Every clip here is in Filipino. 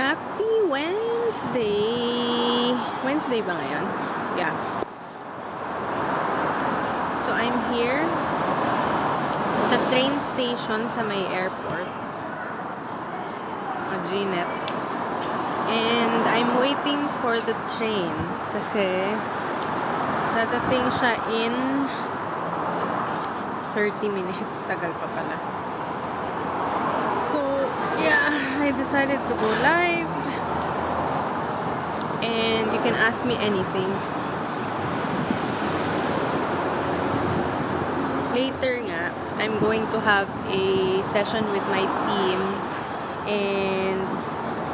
Happy Wednesday! Wednesday ba ngayon? Yeah. So, I'm here sa train station sa may airport. Ginets. And I'm waiting for the train kasi dadating siya in 30 minutes. Tagal pa pala. So, yeah, I decided to go live. And you can ask me anything. Later nga, I'm going to have a session with my team. And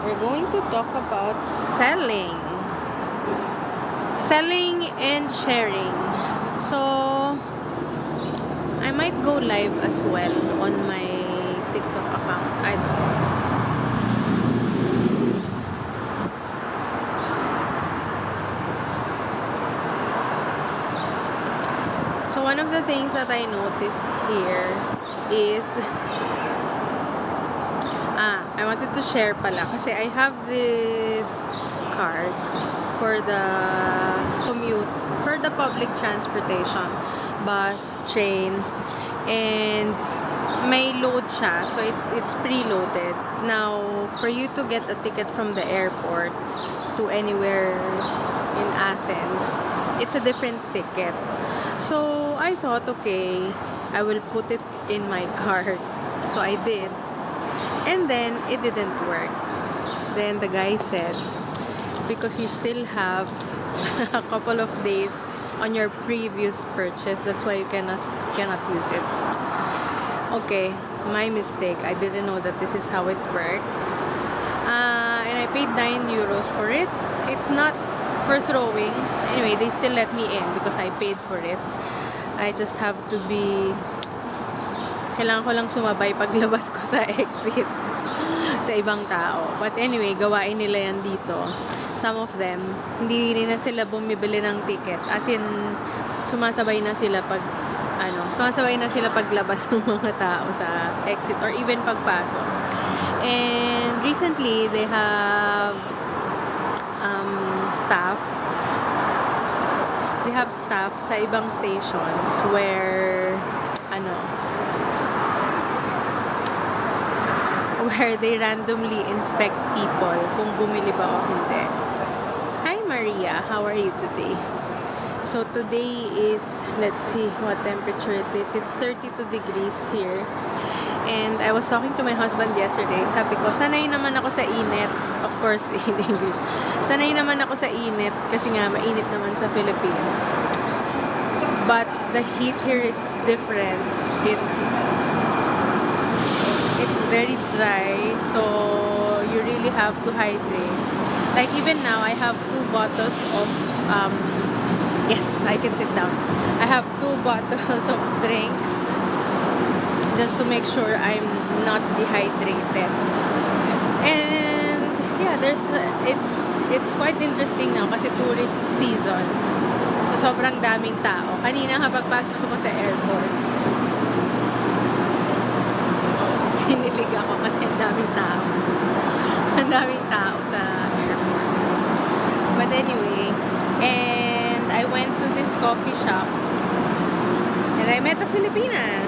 we're going to talk about selling and sharing. So I might go live as well on my TikTok account. I don't know. So one of the things that I noticed here is I wanted to share pala kasi I have this card for the commute, for the public transportation, bus, trains, and may load siya. So it's preloaded. Now, for you to get a ticket from the airport to anywhere in Athens, it's a different ticket. So I thought, okay, I will put it in my card. So I did. And then, it didn't work. Then, the guy said, because you still have a couple of days on your previous purchase, that's why you cannot use it. Okay, my mistake. I didn't know that this is how it worked. And I paid 9 euros for it. It's not for throwing. Anyway, they still let me in because I paid for it. I just have to be... Kailangan ko lang sumabay paglabas ko sa exit sa ibang tao. But anyway, gawain nila yan dito. Some of them, hindi na sila bumibili ng ticket. As in, sumasabay na sila paglabas ng mga tao sa exit or even pagpasok. And recently, they have staff. They have staff sa ibang stations where where they randomly inspect people kung bumili ba o hindi. Hi Maria, how are you today? So today is, let's see what temperature it is. It's 32 degrees here. And I was talking to my husband yesterday. Sabi ko, sanay naman ako sa init. Of course, in English. Sanay naman ako sa init kasi nga mainit naman sa Philippines. But the heat here is different. It's very dry, so you really have to hydrate. Like even now, I have 2 bottles of yes, I can sit down. I have 2 bottles of drinks just to make sure I'm not dehydrated. And yeah, it's quite interesting now kasi tourist season. So sobrang daming tao. Kanina kapag pasok ko sa airport, kinilig ako kasi ang daming tao. Ang daming tao sa airport. But anyway, and I went to this coffee shop and I met a Filipina.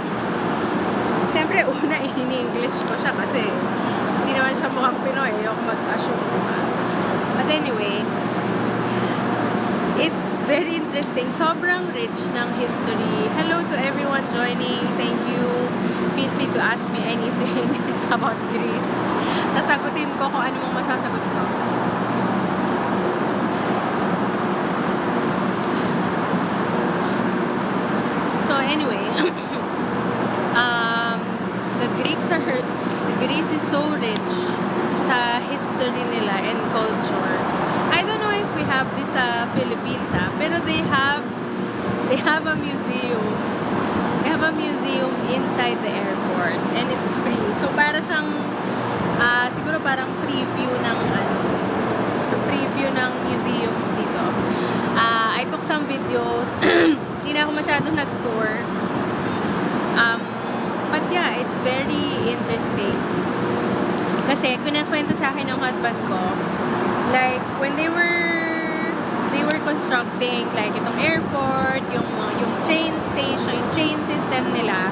Siyempre, una in-English ko siya kasi hindi naman siya mukhang Pinoy. Ayoko mag-assume. But anyway, it's very interesting. Sobrang rich ng history. Hello to everyone joining. Thank you. Feel free to ask me anything about Greece. Nasagutin ko kung ano mong masasagot ko. So anyway, Greece is so rich sa history nila and culture. I don't know if we have this sa Philippines, pero they have a museum. They have a museum inside the airport and it's free. So para siyang siguro parang preview ng museums dito. I took some videos. Hindi na ako masyadong nag-tour. But yeah, it's very interesting. Kasi kinakwento sa akin ng husband ko, like when they were constructing like itong airport, yung train station, yung train system nila,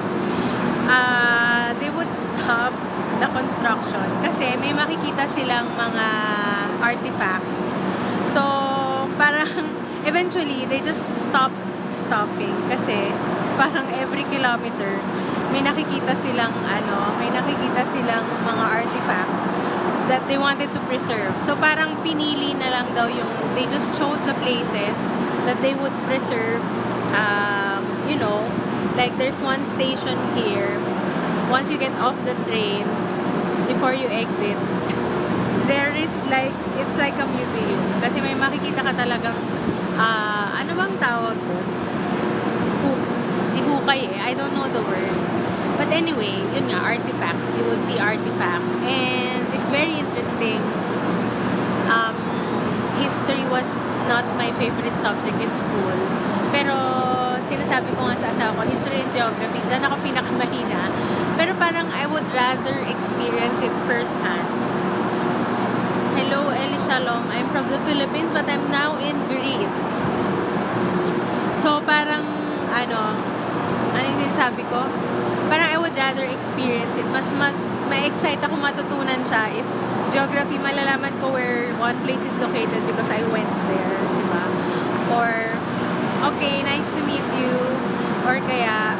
they would stop the construction kasi may makikita silang mga artifacts. So parang eventually they just stopping kasi parang every kilometer may nakikita silang mga artifacts that they wanted to preserve. So parang pinili na lang daw they just chose the places that they would preserve. Like there's one station here, once you get off the train, before you exit, there is it's like a museum. Kasi may makikita ka talagang, ano bang tawag ko? Hukay I don't know the word. But anyway, yun nga, artifacts. You would see artifacts. And it's very interesting. History was not my favorite subject in school. Pero, sinasabi ko nga sa asawa ko, history and geography, dyan ako pinakamahina. Pero parang I would rather experience it firsthand. Hello, Eli Shalom. I'm from the Philippines, but I'm now in Greece. So, parang, ano yung sinasabi ko? Parang I would rather experience it. Mas ma-excite ako matutunan siya if geography, malalaman ko where one place is located because I went there, diba? Or, okay, nice to meet you. Or kaya,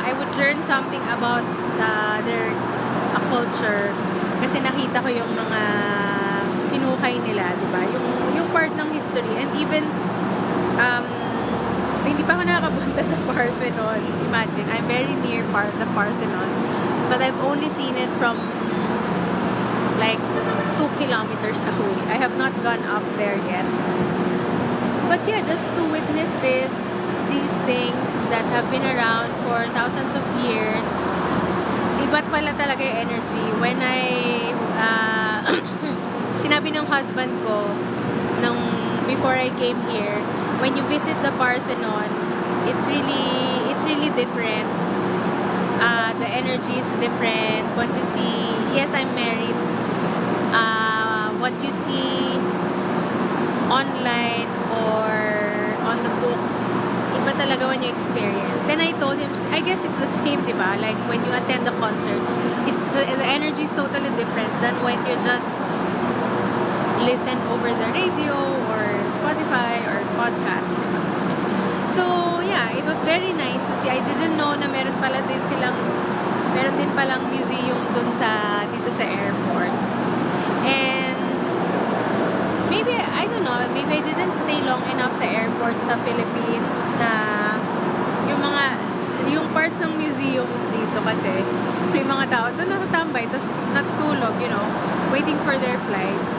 I would learn something about their culture kasi nakita ko yung mga hinukay nila, diba? Yung part ng history. And even, hindi pa ako nakakapunta sa Parthenon. Imagine, I'm very near the Parthenon. But I've only seen it from like 2 kilometers away. I have not gone up there yet. But yeah, just to witness these things that have been around for thousands of years, iba't pala talaga yung energy. When sinabi ng husband ko, before I came here, when you visit the Parthenon, it's really different. The energy is different. What you see, yes, I'm married. What you see online or on the books, iba talaga when you experience. Then I told him, I guess it's the same, diba? Like when you attend the concert, the energy is totally different than when you just listen over the radio or Spotify or podcast, diba? So yeah, it was very nice to see. I didn't know na meron din palang museum dito sa airport. And maybe I didn't stay long enough sa airport sa Philippines na yung parts ng museum dito kasi may mga tao doon nakatambay tapos natutulog, waiting for their flights.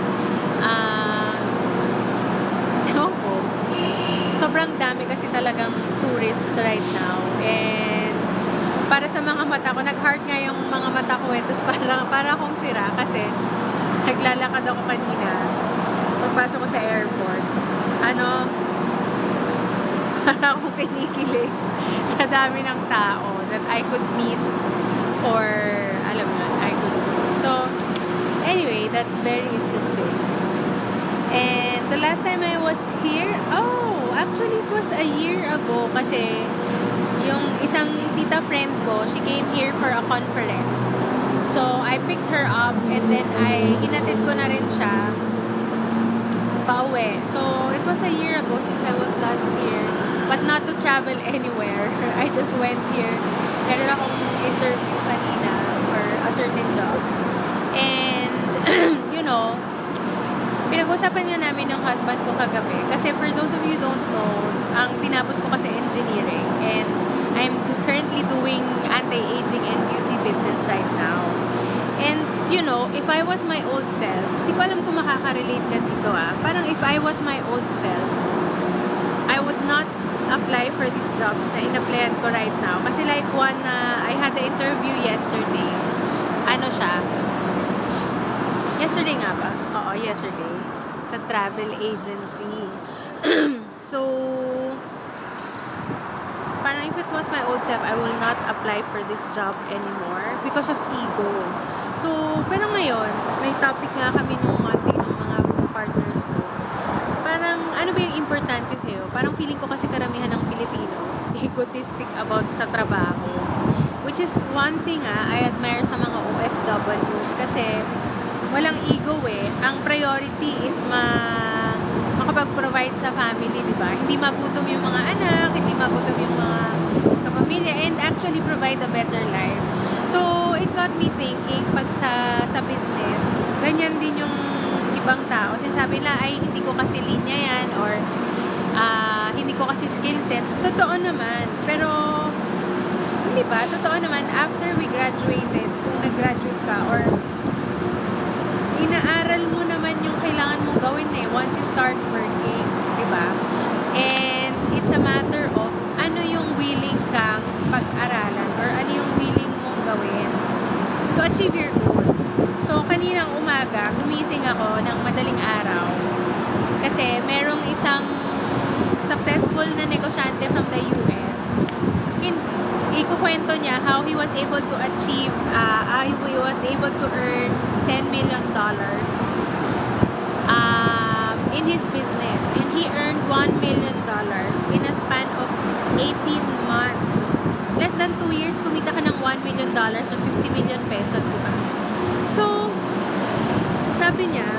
Sobrang dami kasi talagang tourists right now. And para sa mga mata ko, nag-heart nga yung mga mata ko tapos para akong sira kasi naglalakad ako kanina pagpasok ko sa airport. Para akong kinikilig sa dami ng tao that I could meet for, So, anyway, that's very interesting. And the last time I was here, actually it was a year ago kasi yung isang tita friend ko, she came here for a conference. So, I picked her up and then hinatid ko na rin siya pauwi. So, it was a year ago since I was last here. But not to travel anywhere. I just went here. Meron akong interview kanina for a certain job. And, pinag-usapan nga namin ng husband ko kagabi. Kasi for those of you who don't know, ang tinapos ko kasi engineering. And I'm currently doing anti-aging and beauty business right now. And, if I was my old self, di ko alam kung makaka-relate ka dito Parang if I was my old self, I would not apply for these jobs na in-applyan ko right now. Kasi like one I had the interview yesterday. Yesterday nga ba? Oo, yesterday. Sa travel agency. So, parang if it was my old self, I will not apply for this job anymore because of ego. So, pero ngayon, may topic nga kami nung Monday ng mga partners ko. Parang, ano ba yung importante sa'yo? Parang feeling ko kasi karamihan ng Pilipino, egotistic about sa trabaho. Which is one thing I admire sa mga OFWs kasi walang ego eh. Ang priority is makapag-provide sa family, di ba? Hindi magutom yung mga anak, hindi magutom yung mga kapamilya, and actually provide a better life. So, it got me thinking, pag sa business, ganyan din yung ibang tao. Sinasabi nila, ay, hindi ko kasi linya yan, or hindi ko kasi skill sets. Totoo naman. Pero, hindi ba? Totoo naman, after we graduated, kung nag-graduate ka, or inaaral mo naman yung kailangan mong gawin once you start working, di ba? And it's a matter of ano yung willing kang pag-aralan or ano yung willing mong gawin to achieve your goals. So, kaninang umaga, gumising ako ng madaling araw kasi merong isang successful na negosyante from the US. Ikukwento niya how he was able to achieve, how he was able to earn $10 million in his business. And he earned $1 million in a span of 18 months. Less than 2 years, kumita ka ng $1 million o 50 million pesos, di ba? So, sabi niya,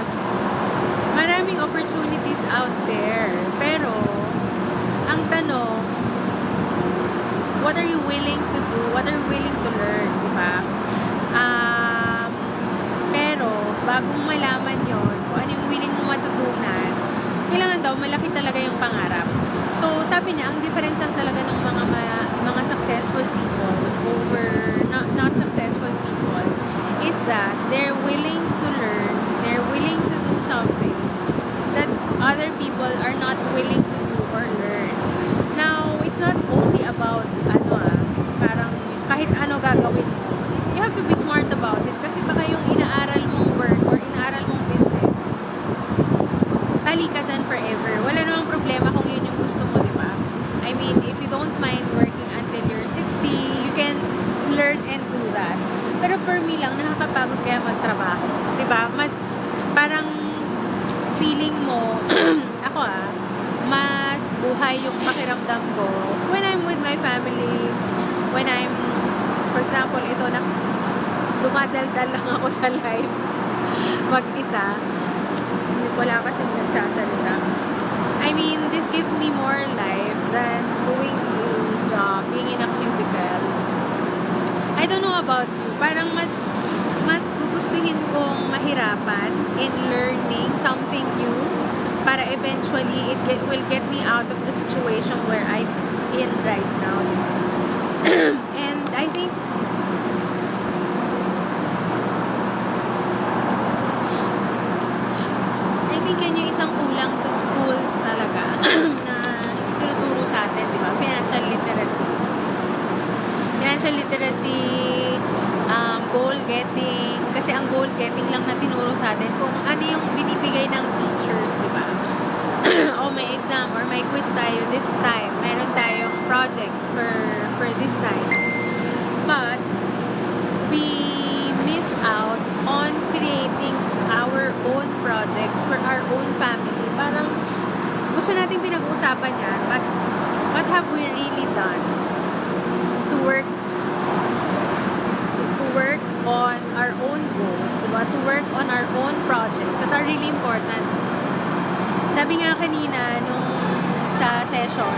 maraming opportunities out there. Pero, ang tanong, what are you willing to do? What are you willing to learn? Diba? Pero, bagong malaman yon kung ano yung willing mo matutunan, kailangan daw, malaki talaga yung pangarap. So, sabi niya, ang difference lang talaga ng mga successful people over not successful people is that they're willing to learn, they're willing to do something that other people are not willing to do or learn. Now, it's not only about parang kahit ano gagawin mo. You have to be smart about it kasi baka yung inaaral mong work or inaaral mong business, tali ka dyan forever. Wala namang problema kung yun yung gusto mo, di ba? I mean, if you don't mind working until you're 60, you can learn and do that. Pero for me lang, nakakapagod kaya magtrabaho. Di ba? Mas parang feeling mo, ako mas buhay yung pakiramdam ko when I'm with my family, when I'm, for example, ito na dumadaldal lang ako sa live mag-isa, wala kasing nagsasalita. I mean, this gives me more life than doing a job, being in a cubicle. I don't know about you, parang mas gugustuhin kong mahirapan in learning something new para eventually it will get me out of the situation where I'm in right now. And I think yan yung isang kulang sa schools talaga na tinuturo sa atin, di ba? Financial literacy. Financial literacy, goal getting, kasi ang goal getting lang na tinuro sa atin kung ano yung binibigay ng teachers, di ba? O may exam or may quiz tayo this time, meron tayong projects for this time, but we miss out on creating our own projects for our own family. Parang gusto natin pinag-uusapan yan, but what have we really done to work on our own goals, diba? To work on our own projects that are really important. Sabi nga kanina nung sa session,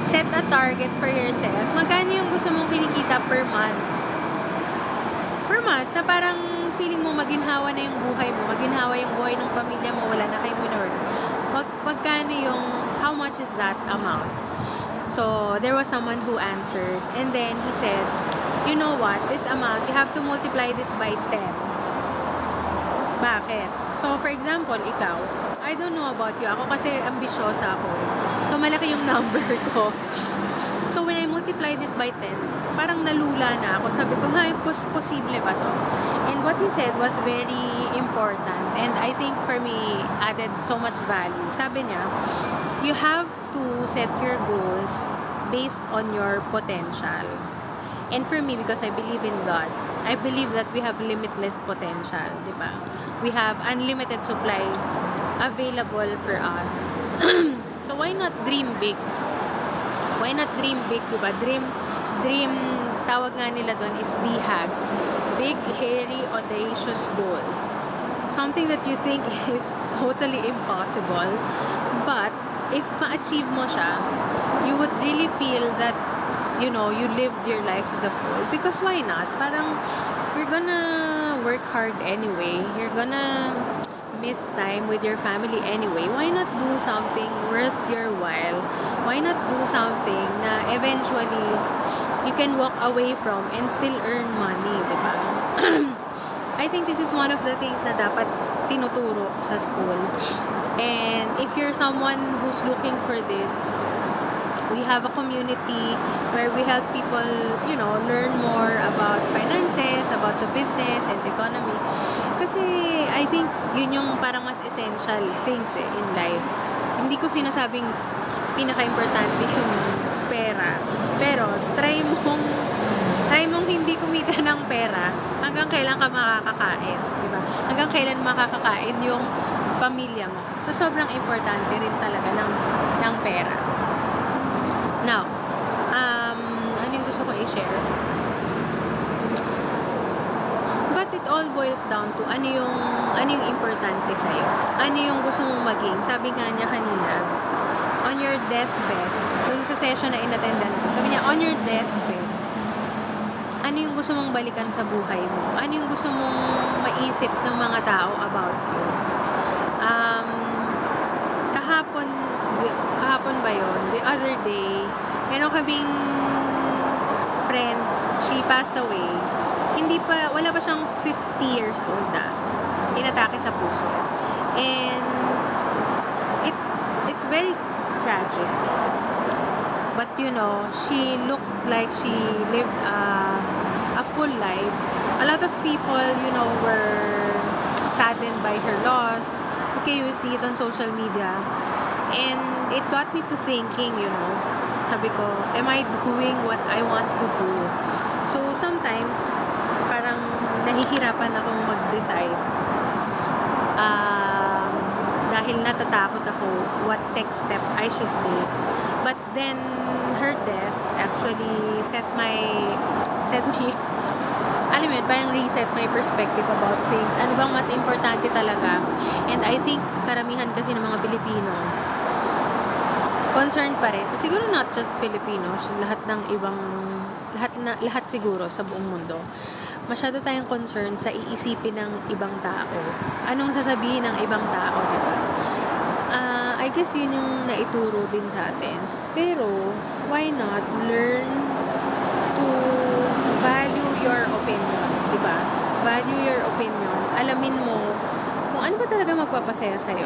set a target for yourself. Magkano yung gusto mong kinikita per month? Per month, na parang feeling mo maginhawa na yung buhay mo, maginhawa yung buhay ng pamilya mo, wala na kayong minor. Magkano yung, how much is that amount? So, there was someone who answered, and then he said, you know what, this amount, you have to multiply this by 10. Bakit? So, for example, ikaw, I don't know about you, ako kasi ambisyosa ako. So, malaki yung number ko. So, when I multiplied it by 10, parang nalula na ako. Sabi ko, posible ba to? And what he said was very important, and I think for me, added so much value. Sabi niya, you have to set your goals based on your potential. And for me, because I believe in God, I believe that we have limitless potential, di ba? We have unlimited supply available for us. So why not dream big? Why not dream big, di ba? Dream, tawag nga nila doon is BHAG. Big, hairy, audacious goals. Something that you think is totally impossible. But, if ma-achieve mo siya, you would really feel that, you lived your life to the full. Because why not? Parang, you're gonna work hard anyway. You're gonna miss time with your family anyway. Why not do something worth your while? Why not do something na eventually you can walk away from and still earn money, diba? I think this is one of the things na dapat tinuturo sa school. And if you're someone who's looking for this, we have a community where we help people, learn more about finances, about the business and economy. Kasi I think yun yung parang mas essential things in life. Hindi ko sinasabing pinaka-importante yung pera. Pero try mong hindi kumita ng pera hanggang kailan ka makakakain, di ba? Hanggang kailan makakakain yung pamilya mo. So sobrang importante rin talaga ng pera. Now, ano yung gusto ko i-share? But it all boils down to ano yung importante sa'yo. Ano yung gusto mong maging. Sabi nga niya kanina, on your deathbed, dun sa session na inattendan ko, sabi niya, on your deathbed, ano yung gusto mong balikan sa buhay mo? Ano yung gusto mong maisip ng mga tao about you? Kahapon ba yun? The other day, meron kaming friend, she passed away. Wala pa siyang 50 years old na. Inatake sa puso. And, it's very tragic. But she looked like she lived a full life. A lot of people, were saddened by her loss. Okay, you see it on social media. And it got me to thinking, sabi ko, am I doing what I want to do? So, sometimes, parang nahihirapan akong mag-decide. Dahil natatakot ako what next step I should do. But then, her death actually set me, alam mo yun, parang reset my perspective about things. Ano bang mas importante talaga? And I think, karamihan kasi ng mga Pilipino, concerned pa rin. Siguro not just Filipinos, lahat siguro sa buong mundo. Masyado tayong concerned sa iisipin ng ibang tao. Anong sasabihin ng ibang tao, diba? I guess yun yung naituro din sa atin. Pero, why not learn to value your opinion, diba? Value your opinion. Alamin mo kung ano ba talaga magpapasaya sa'yo.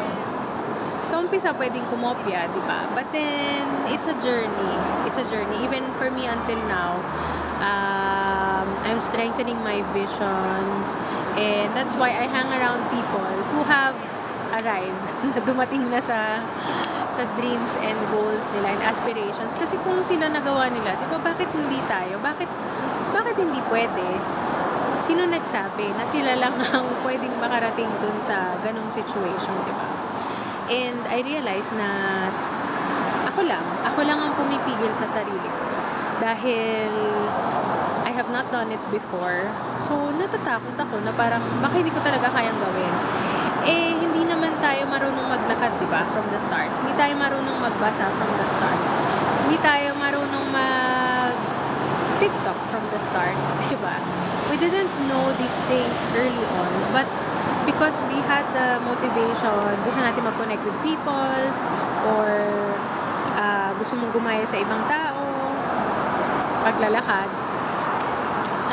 Sa umpisa, pwedeng kumopya, diba? But then, it's a journey. It's a journey. Even for me until now, I'm strengthening my vision. And that's why I hang around people who have arrived, dumating na sa dreams and goals nila and aspirations. Kasi kung sila nagawa nila, di ba, bakit hindi tayo? Bakit hindi pwede? Sino nagsabi na sila lang ang pwedeng makarating dun sa ganong situation, di ba? And I realized na ako lang ang pumipigil sa sarili ko. Dahil I have not done it before. So, natatakot ako na parang baka hindi ko talaga kayang gawin. Hindi naman tayo marunong maglakad, di ba? From the start. Hindi tayo marunong magbasa from the start. Hindi tayo marunong mag-TikTok from the start, di ba? We didn't know these things early on, but because we had the motivation, gusto natin mag-connect with people, or gusto mong gumaya sa ibang tao, paglalakad,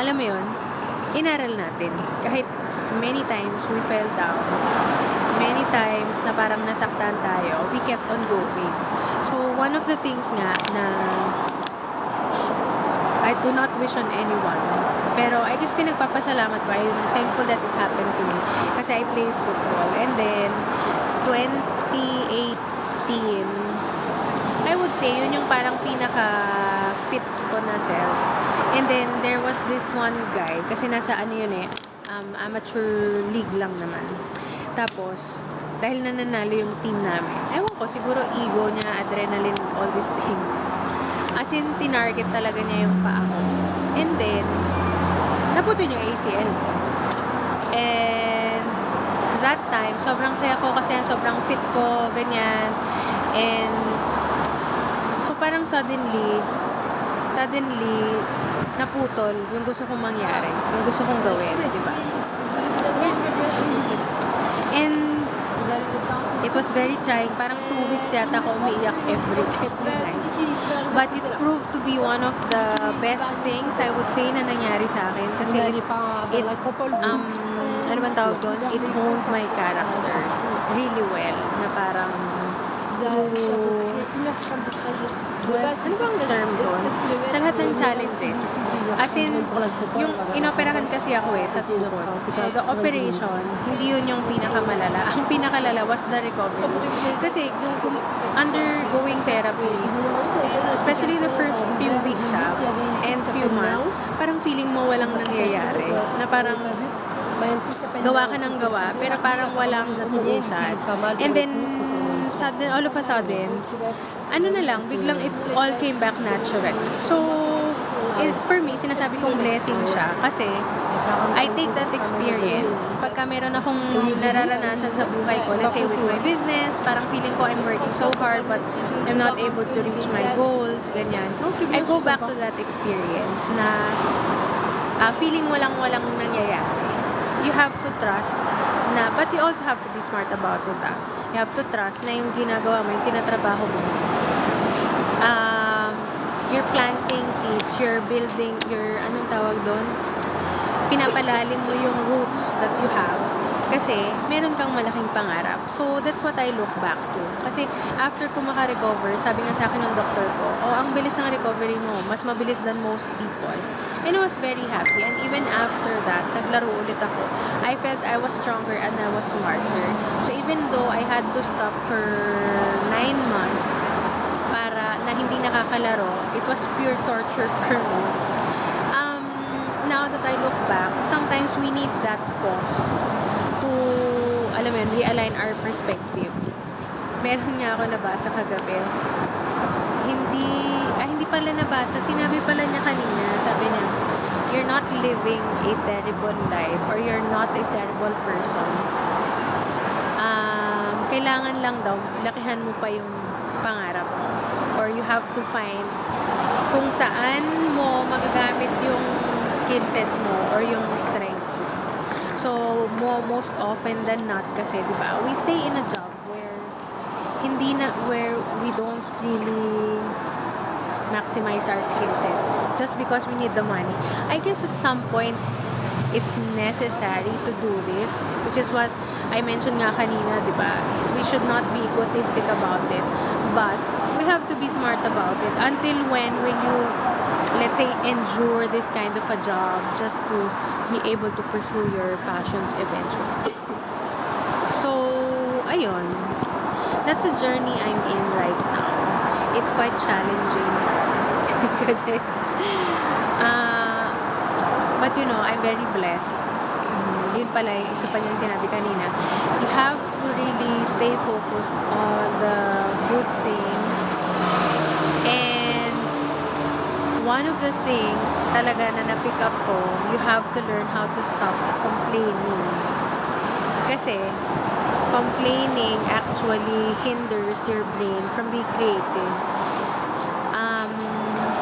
alam mo yun, inaral natin. Kahit many times we fell down, many times na parang nasaktan tayo, we kept on going. So, one of the things nga na I do not wish on anyone, pero I guess pinagpapasalamat ko, I'm thankful that it happened to me kasi I play football. And then 2018, I would say yun yung parang pinaka fit ko na self. And then, there was this one guy, kasi nasa ano yun eh, amateur league lang naman. Tapos, dahil nananalo yung team namin, ewan ko, siguro ego niya, adrenaline, all these things. As in, tinarget talaga niya yung paa ko. And then, naputol yung ACL ko. And, that time, sobrang saya ko kasi sobrang fit ko, ganyan. And, so parang suddenly, naputol yung gusto kong mangyari, yung gusto kong gawin, di ba? And it was very trying. Parang 2 weeks yata ako umiiyak every night. But it proved to be one of the best things I would say na nangyari sa akin. Kasi ano bang tawag doon? It honed my character really well. Na parang ano bang term doon? Sa lahat ng challenges. As in, yung inoperahan kasi ako sa tukod. So, the operation, hindi yun yung pinakamalala. Ang pinakalala was the recovery. Kasi, yung undergoing therapy, especially the first few weeks and few months, parang feeling mo walang nangyayari. Na parang, gawa ka ng gawa, pero parang walang umuusad. And then, all of a sudden, ano na lang, biglang it all came back naturally. So, for me, sinasabi kong blessing siya kasi I take that experience. Pagka meron akong nararanasan sa buhay ko, let's say with my business, parang feeling ko I'm working so hard but I'm not able to reach my goals, ganyan. I go back to that experience na feeling walang nangyayari. You have to trust na, but you also have to be smart about it. You have to trust na yung ginagawa mo, yung tinatrabaho mo. You're planting seeds, you're building, anong tawag doon? Pinapalalim mo yung roots that you have. Kasi, meron kang malaking pangarap. So, that's what I look back to. Kasi, after ko maka-recover, sabi nga sa akin ng doktor ko, ang bilis ng recovery mo, mas mabilis than most people. And I was very happy. And even after that, naglaro ulit ako. I felt I was stronger and I was smarter. So, even though I had to stop for 9 months para na hindi nakakalaro, it was pure torture for me. Now that I look back, sometimes we need that pause to, alam mo yun, realign our perspective. Meron nga ako nabasa kagabi. Hindi pala nabasa. Sinabi pala niya kanina, sabi niya, you're not living a terrible life or you're not a terrible person. Kailangan lang daw, lakihan mo pa yung pangarap mo. Or you have to find kung saan mo magagamit yung skill sets mo or yung strengths mo. So, most often than not kasi, di ba, we stay in a job where we don't really maximize our skill sets just because we need the money. I guess at some point, it's necessary to do this, which is what I mentioned nga kanina, di ba? We should not be egotistic about it, but we have to be smart about it. Until when will you, let's say, endure this kind of a job just to be able to pursue your passions eventually? So, ayun. That's the journey I'm in right now. It's quite challenging kasi but you know, I'm very blessed. Yun pala yung isa pa niyang sinabi kanina. You have to really stay focused on the good things. And one of the things talaga na na-pick up ko, you have to learn how to stop complaining. Kasi complaining actually hinders your brain from being creative.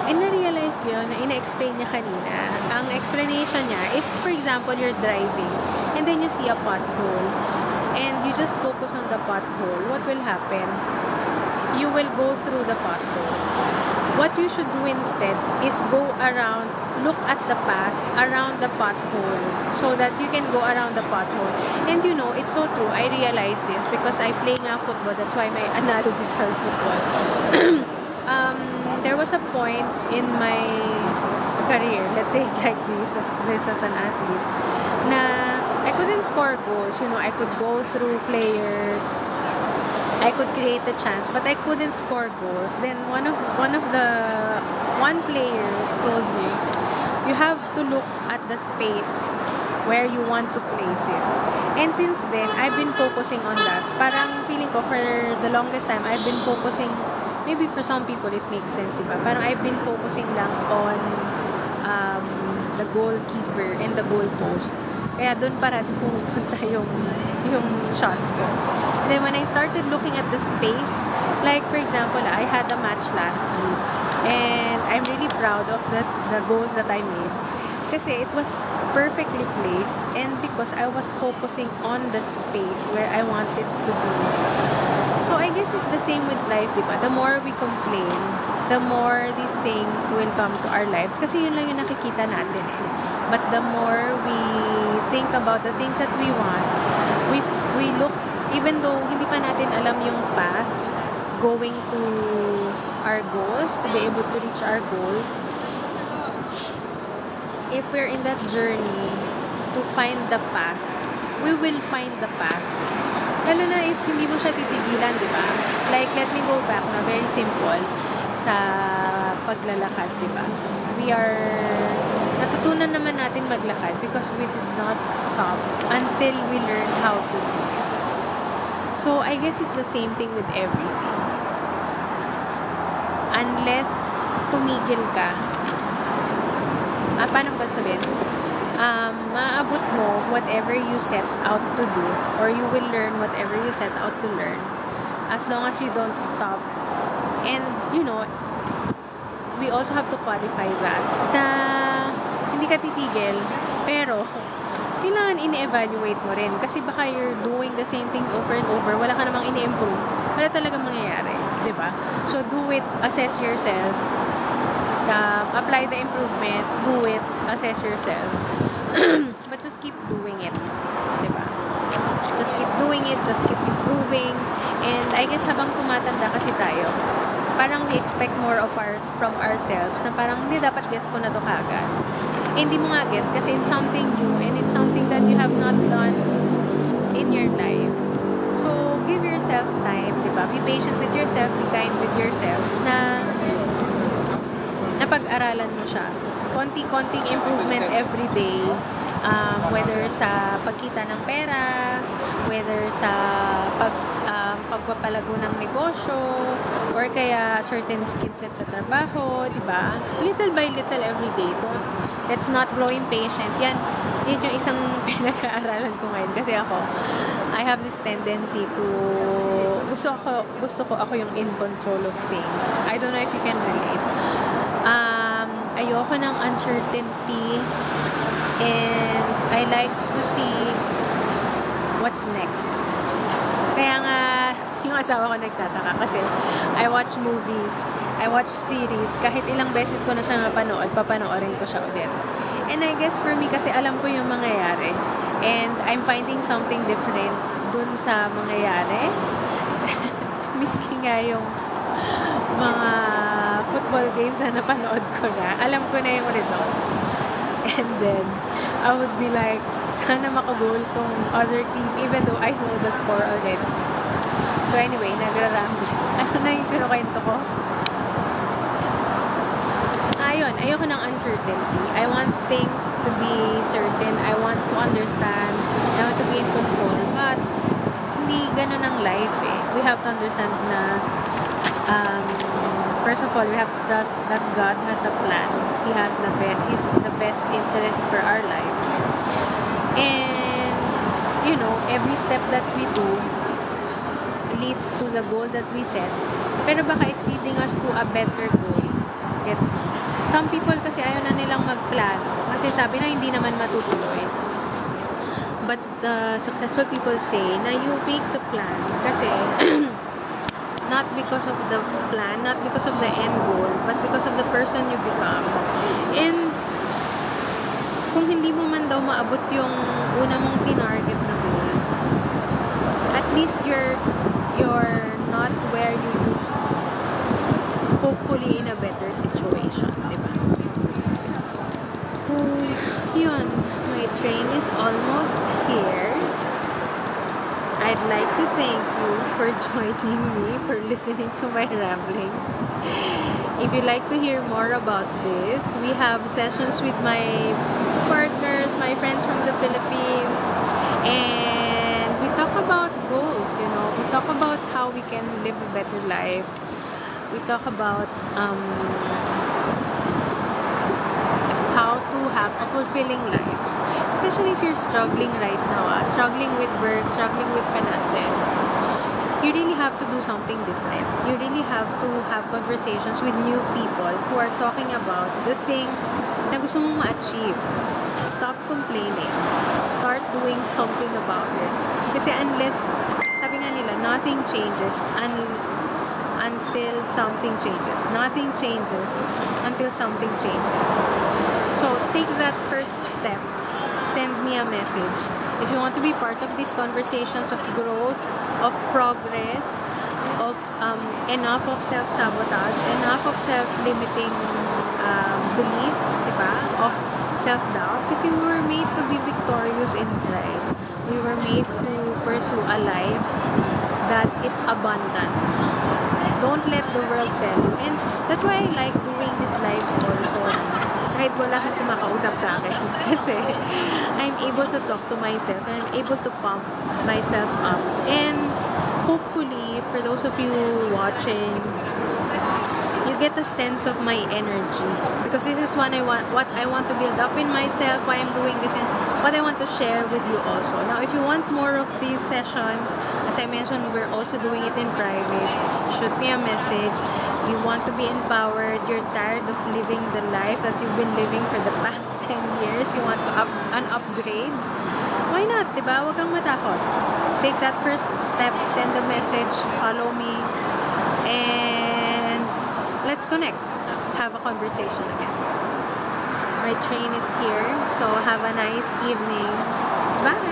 And na-realize ko yun, na ina-explain niya kanina. Ang explanation niya is, for example, you're driving and then you see a pothole and you just focus on the pothole. What will happen? You will go through the pothole. What you should do instead is go around, look at the path around the pothole so that you can go around the pothole. And you know, it's so true. I realized this because I play nga football. That's why my analogies are football. There was a point in my career, let's say like this as an athlete, na I couldn't score goals. You know, I could go through players, I could create a chance, but I couldn't score goals. Then one player told me, you have to look at the space where you want to place it. And since then, I've been focusing on that. Parang feeling ko for the longest time, I've been focusing, maybe for some people it makes sense, diba? Parang I've been focusing lang on the goalkeeper and the goalposts. Kaya doon parating pumupunta yung shots ko. And then when I started looking at the space, like for example, I had a match last week and I'm really proud of the goals that I made. Kasi it was perfectly placed and because I was focusing on the space where I wanted to be. So I guess it's the same with life, diba? The more we complain, the more these things will come to our lives. Kasi yun lang yung nakikita natin eh. But the more we think about the things that we want, we look, even though hindi pa natin alam yung path going to our goals, to be able to reach our goals, if we're in that journey to find the path, we will find the path. Lalo na if hindi mo siya titigilan, di ba? Like, let me go back na very simple sa paglalakad, di ba? Natutunan naman natin maglakad because we did not stop until we learned how to do it. So, I guess it's the same thing with everything. Unless tumigil ka, paano ba sabihin? Maabot mo whatever you set out to do, or you will learn whatever you set out to learn, as long as you don't stop. And, you know, we also have to qualify that, na hindi ka titigil, pero kailangan ini-evaluate mo rin. Kasi baka you're doing the same things over and over, wala ka namang ini-improve, wala talagang mangyayari, diba? So, do it, assess yourself, apply the improvement, do it, assess yourself. But just keep doing it, diba? Just keep doing it, just keep improving. And I guess habang tumatanda kasi tayo, parang we expect more of from ourselves, na parang hindi dapat gets ko na to kaagad. Hindi mo nga gets kasi it's something new and it's something that you have not done in your life. So, give yourself time, diba? Be patient with yourself, be kind with yourself, na napag-aralan mo siya. Konti-konting improvement every day, whether sa pagkita ng pera, whether sa pagpapalago ng negosyo, or kaya certain skills sa trabaho, diba? Little by little every day. Let's not grow impatient. Yan yung isang pinag-aaralan ko ngayon. Kasi I have this tendency to, gusto ko ako yung in control of things. I don't know if you can relate. Ayoko ng uncertainty and I like to see what's next. Kaya nga, yung asawa ko nagtataka kasi I watch movies, I watch series, kahit ilang beses ko na siya napanood, papanoorin ko siya ulit. And I guess for me kasi alam ko yung mangyayari and I'm finding something different dun sa mangyayari. Miski nga yung mga football games na napanood ko na, alam ko na yung results. And then, I would be like, sana makagol tong other team even though I know the score already. So anyway, nagra-ramble. Ano na yung kinukwento ko? Ayun, ayoko ng uncertainty. I want things to be certain. I want to understand. I want to be in control. But, hindi ganun ang life eh. We have to understand na first of all, we have to trust that God has a plan. He has He's the best interest for our lives. And, you know, every step that we do leads to the goal that we set. Pero baka it's leading us to a better goal. Gets mo? Some people kasi ayaw na nilang magplano. Kasi sabi na hindi naman matutuloy. But the successful people say na you make the plan kasi not because of the plan, not because of the end goal, but because of the person you become. And kung hindi mo man daw maabot yung una mong tinarget na goal, at least you're not where you used to. Hopefully in a better situation, diba? So, yun. My train is almost here. I'd like to thank you for joining me, for listening to my rambling. If you'd like to hear more about this, we have sessions with my partners, my friends from the Philippines, and we talk about goals, we talk about how we can live a better life. We talk about how to have a fulfilling life. Especially if you're struggling right now, struggling with work, struggling with finances. You really have to do something different. You really have to have conversations with new people who are talking about the things na gusto mong ma-achieve. Stop complaining. Start doing something about it. Kasi unless, sabi nga nila, nothing changes until something changes. Nothing changes until something changes. So, take that first step. Send me a message. If you want to be part of these conversations of growth, of progress, of enough of self-sabotage, enough of self-limiting beliefs, diba? Of self-doubt. Kasi we were made to be victorious in Christ. We were made to pursue a life that is abundant. Don't let the world tell you. And that's why I like doing these lives also. Kahit wala kang kumakausap sa akin. Kasi I'm able to talk to myself and I'm able to pump myself up. And hopefully, for those of you watching, you get a sense of my energy. Because this is what I want to build up in myself, why I'm doing this, and what I want to share with you also. Now, if you want more of these sessions, as I mentioned, we're also doing it in private. Shoot me a message. You want to be empowered, you're tired of living the life that you've been living for the past 10 years, you want to an upgrade, why not, diba? Huwag kang matakot. Take that first step, send a message, follow me, and let's connect. Let's have a conversation again. My train is here, so have a nice evening. Bye!